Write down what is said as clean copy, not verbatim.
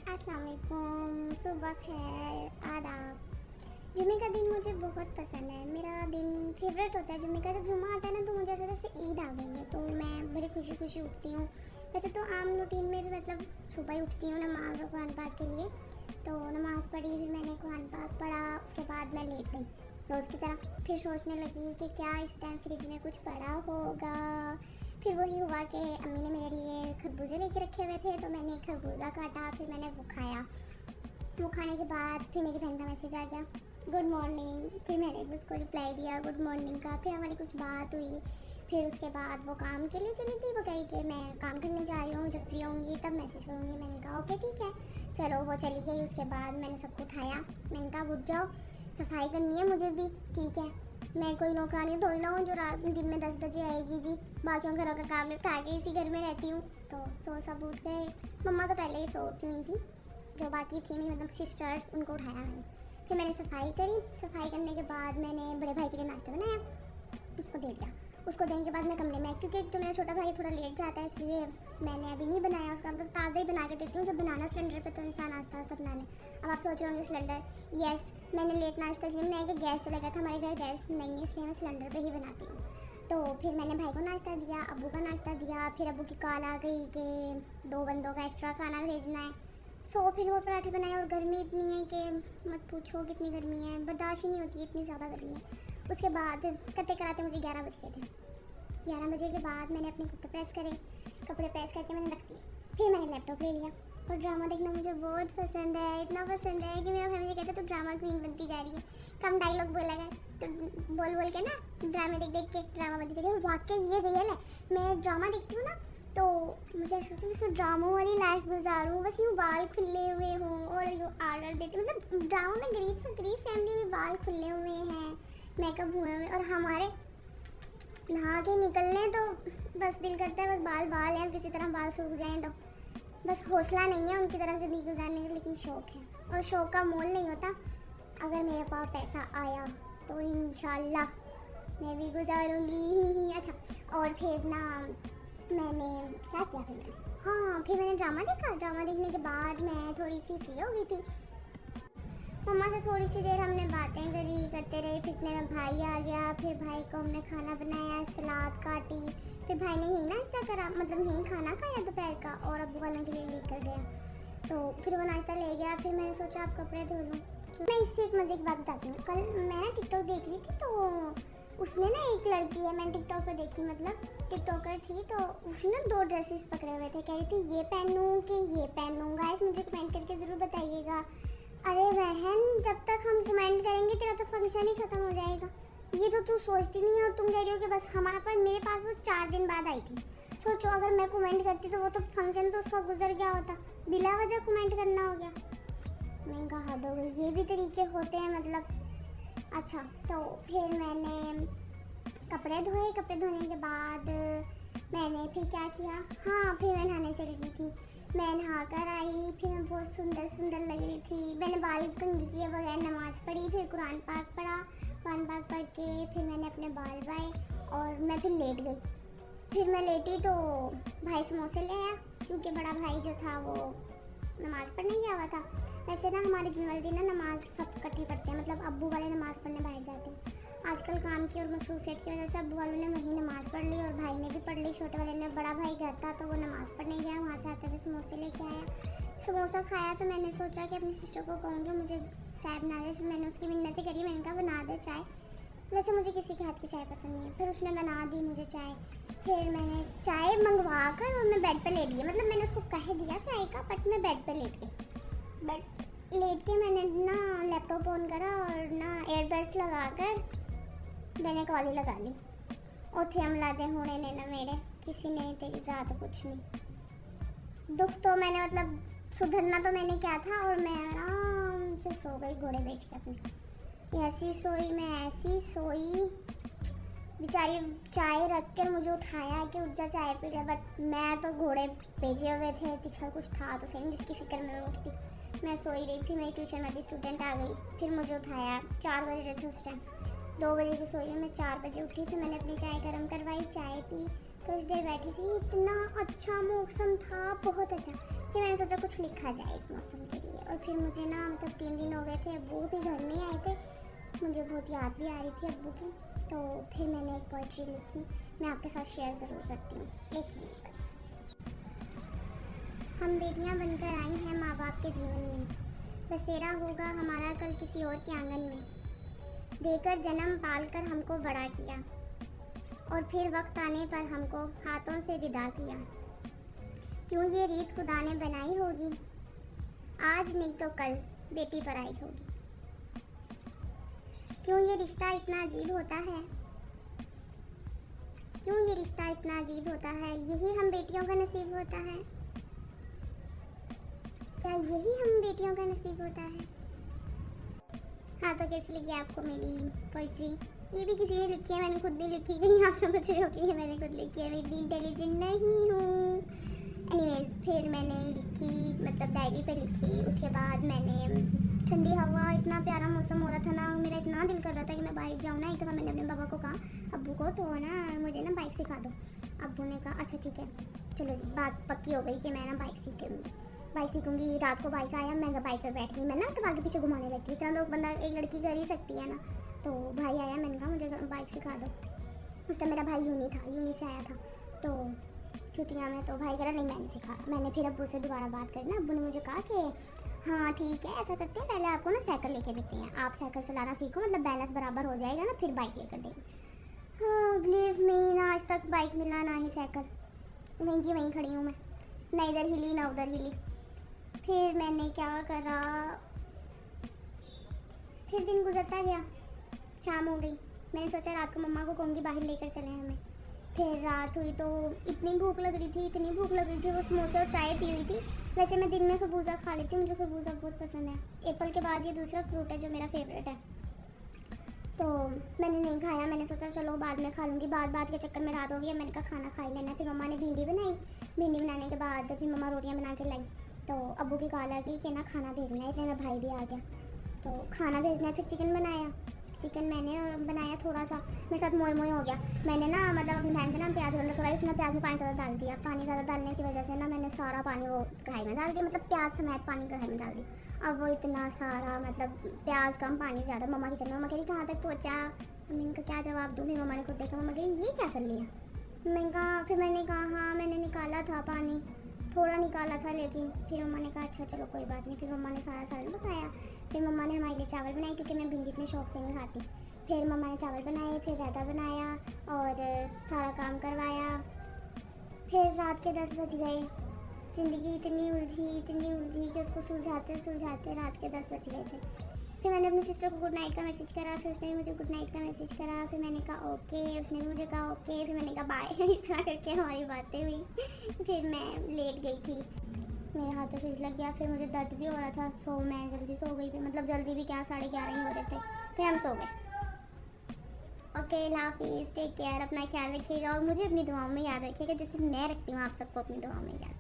अस्सलाम वालेकुम, सुबह खैर, आदाब। जुमे का दिन मुझे बहुत पसंद है। मेरा दिन फेवरेट होता है जुमे का। जब जुमा आता है ना तो मुझे ऐसा जैसे ईद आ गई है, तो मैं बड़ी खुशी खुशी उठती हूँ। वैसे तो आम रूटीन में भी मतलब सुबह ही उठती हूँ नमाज और कुरान पाक के लिए। तो नमाज़ पढ़ी, फिर मैंने कुरान पाक पढ़ा, उसके बाद मैं लेट गई रोज़ की तरह। फिर सोचने लगी कि क्या इस टाइम फ्रिज में कुछ पड़ा होगा। फिर वही हुआ कि अम्मी ने मेरे लिए खरबूजे लेके रखे हुए थे, तो मैंने एक खरबूजा काटा, फिर मैंने वो खाया। वो खाने के बाद फिर मेरी बहन का मैसेज आ गया, गुड मॉर्निंग। फिर मैंने भी उसको रिप्लाई दिया गुड मॉर्निंग का। फिर हमारी कुछ बात हुई। फिर उसके बाद वो काम के लिए चली गई। वो कही कि मैं काम करने जा रही हूँ, जब फ्री होंगी तब मैसेज करूँगी। मैंने कहा ओके ठीक है। चलो वो चली गई। उसके बाद मैंने सबको उठाया, मैंने कहा उठ जाओ, सफाई करनी है मुझे भी। ठीक है, मैं कोई नौकरानी थोड़ी ना हूँ जो रात दिन में 10 बजे आएगी जी। बाकियों घरों का काम निपटा के इसी घर में रहती हूँ। तो सो सब उठ गए। मम्मा तो पहले ही सो उठी हुई थी, जो बाकी थी मेरी मतलब सिस्टर्स, उनको उठाया मैंने। फिर मैंने सफाई करी। सफाई करने के बाद मैंने बड़े भाई के लिए नाश्ता बनाया, उसको दे दिया। उसको देने के बाद मैं कमरे में, क्योंकि जो मेरा छोटा भाई थोड़ा लेट जाता है इसलिए मैंने अभी नहीं बनाया उसका, मतलब ताज़ा ही बना के देती हूँ। जब बनाना सिलेंडर पे तो इंसान आस्ता आस्ता बनाने। अब आप सोच रहे होंगे सिलेंडर, यस मैंने लेट नाश्ता इसलिए बनाया कि गैस चला गया था, हमारे घर गैस नहीं है इसलिए मैं सिलेंडर पे ही बनाती हूँ। तो फिर मैंने भाई को नाश्ता दिया, अब्बू का नाश्ता दिया। फिर अब्बू की कॉल आ गई कि 2 बंदों का एक्स्ट्रा खाना भेजना है। सो फिर वो पराठे बनाए, और गर्मी इतनी है कि मत पूछो कितनी गर्मी है, बर्दाश्त ही नहीं होती, इतनी ज़्यादा गर्मी है। उसके बाद करते कराते मुझे 11 बज गए थे। 11 बजे के बाद मैंने अपने कपड़े प्रेस करे। कपड़े प्रेस करके मैंने रख दिए। फिर मैंने लैपटॉप ले लिया। और ड्रामा देखना मुझे बहुत पसंद है, इतना पसंद है कि मेरा भाई मुझे कहता है तो ड्रामा क्वीन बनती जा रही है। कम डायलॉग बोला गया तो बोल बोल के ना ड्रामे देख देख के ड्रामा बनती जा रही है। और वाकई ये रियल है। मैं ड्रामा देखती हूँ ना तो मुझे ऐसा लगता है मैं ड्रामों वाली लाइफ गुजारूँ, बस यूँ बाल खुले हुए हों और यूँ आर्डर देती हूँ। मतलब ड्रामा में गरीब से गरीब फैमिली में बाल खुले हुए हैं, मेकअप हुए हुए, और हमारे नहा के निकलने तो बस दिल करता है बस बाल बाल हैं, किसी तरह बाल सूख जाएं। तो बस हौसला नहीं है उनकी तरह ज़िंदगी गुजारने का, लेकिन शौक़ है। और शौक़ का मोल नहीं होता। अगर मेरे पास पैसा आया तो इंशाल्लाह मैं भी गुजारूंगी। अच्छा, और फिर ना मैंने क्या किया, फिर मैंने हाँ फिर मैंने ड्रामा देखा। ड्रामा देखने के बाद मैं थोड़ी सी फ्री हो गई थी। मम्मा से थोड़ी सी देर हमने बातें करी, करते रहे। फिर मेरा भाई आ गया। फिर भाई को हमने खाना बनाया, सलाद काटी। फिर भाई ने यही नाश्ता करा, मतलब यही खाना खाया दोपहर का, और अब्बू वालों के लिए लेकर गया। तो फिर वो नाश्ता ले गया। फिर मैंने सोचा आप कपड़े धो लूँ। मैं इससे एक मज़े की बात बताती हूँ। कल मैं ना टिकटॉक देख रही थी, तो उसमें ना एक लड़की है, मैंने टिकटॉक पर देखी, मतलब टिकटॉकर थी। तो उसने ना 2 ड्रेसेस पकड़े हुए थे, कह रही थी ये पहनूँ कि ये पहनूँ। गाइस मुझे कमेंट करके ज़रूर बताइएगा। अरे बहन, जब तक हम कमेंट करेंगे तेरा तो फंक्शन ही खत्म हो जाएगा। ये तो तू सोचती नहीं है, और तुम कह रही हो कि बस हमारे पास, मेरे पास वो 4 दिन बाद आई थी। सोचो अगर मैं कमेंट करती तो वो तो फंक्शन तो उसका गुजर गया होता, बिला वजह कमेंट करना हो गया। मैंने कहा हद हो गई, ये भी तरीके होते हैं मतलब। अच्छा, तो फिर मैंने कपड़े धोए। कपड़े धोने के बाद मैंने फिर क्या किया, हाँ फिर मैं नहाने चली गई थी। मैं नहा कर आई, फिर मैं बहुत सुंदर सुंदर लग रही थी। मैंने बाल कंघी किए बगैर नमाज़ पढ़ी, फिर कुरान पाक पढ़ा। कुरान पाक पढ़ के फिर मैंने अपने बाल बाए, और मैं फिर लेट गई। फिर मैं लेटी तो भाई समोसे ले आया, क्योंकि बड़ा भाई जो था वो नमाज़ पढ़ने गया हुआ था। वैसे ना हमारे जुमे वाले दिन ना नमाज़ सब इकट्ठी पढ़ते हैं, मतलब अब्बू वाले नमाज़ पढ़ने बैठ जाते हैं। आजकल काम की और मसरूफियत की वजह से अब्बू वालों ने वहीं नमाज़ पढ़ ली, और भाई ने भी पढ़ ली। छोटे वाले ने, बड़ा भाई घर था तो वो नमाज़ पढ़ने गया, वहाँ से आते हुए समोसे लेके आया। समोसा खाया तो मैंने सोचा कि अपनी सिस्टर को कहूँगी मुझे चाय बना दे। फिर मैंने उसकी मिन्नतें करी, मैंने कहा बना दे चाय। वैसे मुझे किसी के हाथ की चाय पसंद नहीं है। फिर उसने बना दी मुझे चाय। फिर मैंने चाय मंगवा कर और मैं बेड पर लेट गई, मतलब मैंने उसको कह दिया चाय का, बट मैं बेड पर लेट गई। बेड लेट के मैंने ना लैपटॉप ऑन करा और ना एयरबड्स लगा कर मैंने कॉली लगा ली। उथे हमलादे होने ने ना मेरे, किसी ने तेरी ज़्यादा कुछ नहीं। दुख तो मैंने मतलब सुधरना तो मैंने क्या था, और मैं आराम से सो गई घोड़े बेच के अपने। ऐसी सोई मैं, ऐसी सोई, बेचारी चाय रख के मुझे उठाया कि उठ जा चाय पी ले, बट मैं तो घोड़े भेजे हुए थे, दिखा कुछ था तो सही जिसकी फिक्र में मैं उठती। मैं सोई रही, फिर मेरी ट्यूशन वाली स्टूडेंट आ गई, फिर मुझे उठाया। 4 बजे थे उस टाइम, 2 बजे की सोई में 4 बजे उठी। फिर मैंने अपनी चाय गर्म करवाई, चाय पी। तो इस देर बैठी थी, इतना अच्छा मौसम था, बहुत अच्छा। फिर मैंने सोचा कुछ लिखा जाए इस मौसम के लिए। और फिर मुझे ना मतलब 3 दिन हो गए थे, अब्बू भी घर नहीं आए थे, मुझे बहुत याद भी आ रही थी अब्बू की। तो फिर मैंने एक पोइट्री लिखी, मैं आपके साथ शेयर ज़रूर करती हूँ, 1 मिनट बस। हम बेटियाँ बनकर आई हैं माँ बाप के जीवन में, बसेरा होगा हमारा कल किसी और के आंगन में। देकर जन्म पाल कर हमको बड़ा किया, और फिर वक्त आने पर हमको हाथों से विदा किया। क्यों ये रीत खुदा ने बनाई होगी, आज नहीं तो कल बेटी पर आई होगी। क्यों ये रिश्ता इतना अजीब होता है, क्यों ये रिश्ता इतना अजीब होता है, यही हम बेटियों का नसीब होता है। क्या यही हम बेटियों का नसीब होता है। हाँ, तो कैसी लगी आपको मेरी पोइट्री? ये भी किसी ने लिखी है, मैंने खुद भी लिखी, कहीं आप समझ रहे हो कि ये मैंने खुद लिखी है, मैं इतनी इंटेलिजेंट नहीं हूँ। एनीवेज, फिर मैंने लिखी, मतलब डायरी पे लिखी। उसके बाद मैंने ठंडी हवा, इतना प्यारा मौसम हो रहा था ना, मेरा इतना दिल कर रहा था कि मैं बाइक जाऊँ ना। एक दफ़ा मैंने अपने पापा को कहा, अब्बू को तो ना मुझे ना बाइक सिखा दो। अब्बू ने कहा अच्छा ठीक है, चलो जी, बात पक्की हो गई कि मैं ना बाइक सीखूंगी। रात को बाइक आया, मैं बाइक पर बैठ गई, मैं ना तो आगे पीछे घुमाने लगी। इतना तो बंदा, एक लड़की कर ही सकती है ना। तो भाई आया, मैंने कहा मुझे बाइक सिखा दो। उस टाइम मेरा भाई यूनी से आया था, तो छुट्टियाँ में। तो भाई कह रहा नहीं मैंने सिखा। मैंने फिर अब्बू से दोबारा बात करी ना, अब्बू ने मुझे कहा कि हाँ ठीक है, ऐसा करते हैं, पहले आपको ना साइकिल लेके देते हैं, आप साइकिल चलाना सीखो, मतलब बैलेंस बराबर हो जाएगा ना, फिर बाइक लेकर देंगे। हाँ, बिलीव मी ना, आज तक बाइक मिला ना ही साइकिल, वहीं की वहीं खड़ी हूँ मैं, ना इधर हिली ना उधर हिली। फिर मैंने क्या करा, फिर दिन गुजरता गया, शाम हो गई। मैंने सोचा रात को मम्मा को कहूँगी बाहर लेकर चले हमें। फिर रात हुई तो इतनी भूख लग रही थी, वो समोसे और चाय पी हुई थी। वैसे मैं दिन में खरबूजा खा लेती हूँ, मुझे खरबूजा बहुत पसंद है। एप्पल के बाद ये दूसरा फ्रूट है जो मेरा फेवरेट है। तो मैंने नहीं खाया, मैंने सोचा चलो बाद में खा लूँगी। बात के चक्कर में रात हो गई, मैंने कहा खाना खा ही लेना। फिर मम्मा ने भिंडी बनाई, भिंडी बनाने के बाद फिर मम्मा रोटियाँ बना के लाई। तो अब्बू की कॉल आ गई कि ना खाना भेजना है, इसलिए मेरा भाई भी आ गया, तो खाना भेजना है। फिर चिकन बनाया, चिकन मैंने बनाया थोड़ा सा, मेरे साथ मोए हो गया। मैंने ना मतलब अपनी बहन से ना प्याज रखवाई, उसने प्याज में पानी ज़्यादा डाल दिया। पानी ज़्यादा डालने की वजह से ना मैंने सारा पानी वो कढ़ाई में डाल दिया, मतलब प्याज समेत पानी कढ़ाई में डाल दिया। अब वो इतना सारा, मतलब प्याज कम पानी ज़्यादा। मम्मा किचन में, मम्मा कह रही कहाँ तक पहुँचा। मैं इनका क्या जवाब दूँ। फिर मम्मा ने खुद देखा, मम्मा कह रही ये क्या कर लिया। मैं कहा, फिर मैंने कहा हाँ मैंने निकाला था पानी, थोड़ा निकाला था, लेकिन फिर मम्मा ने कहा अच्छा चलो कोई बात नहीं। फिर मम्मा ने सारा सालन बताया। फिर मम्मा ने हमारे लिए चावल बनाए, क्योंकि मैं भिंडी इतने शौक से नहीं खाती। फिर मम्मा ने चावल बनाए, फिर रायता बनाया और सारा काम करवाया। फिर रात के 10 बज गए। ज़िंदगी इतनी उलझी कि उसको सुलझाते रात के 10 बज गए थे। फिर मैंने अपनी सिस्टर को गुड नाइट का मैसेज करा, फिर उसने भी मुझे गुड नाइट का मैसेज करा। फिर मैंने कहा ओके, उसने भी मुझे कहा ओके। फिर मैंने कहा बाय। इस तरह करके हमारी बातें हुई। फिर मैं लेट गई थी, मेरे हाथों फ्रिज लग गया। फिर मुझे दर्द भी हो रहा था, सो मैं जल्दी सो गई। फिर मतलब जल्दी भी क्या, 11:30 ही हो रहे थे। फिर हम सो गए। ओके, हाफिज़, टेक केयर, अपना ख्याल रखिएगा और मुझे अपनी दुआओं में याद रखिएगा, जैसे मैं रखती हूँ आप सबको अपनी दुआओं में याद।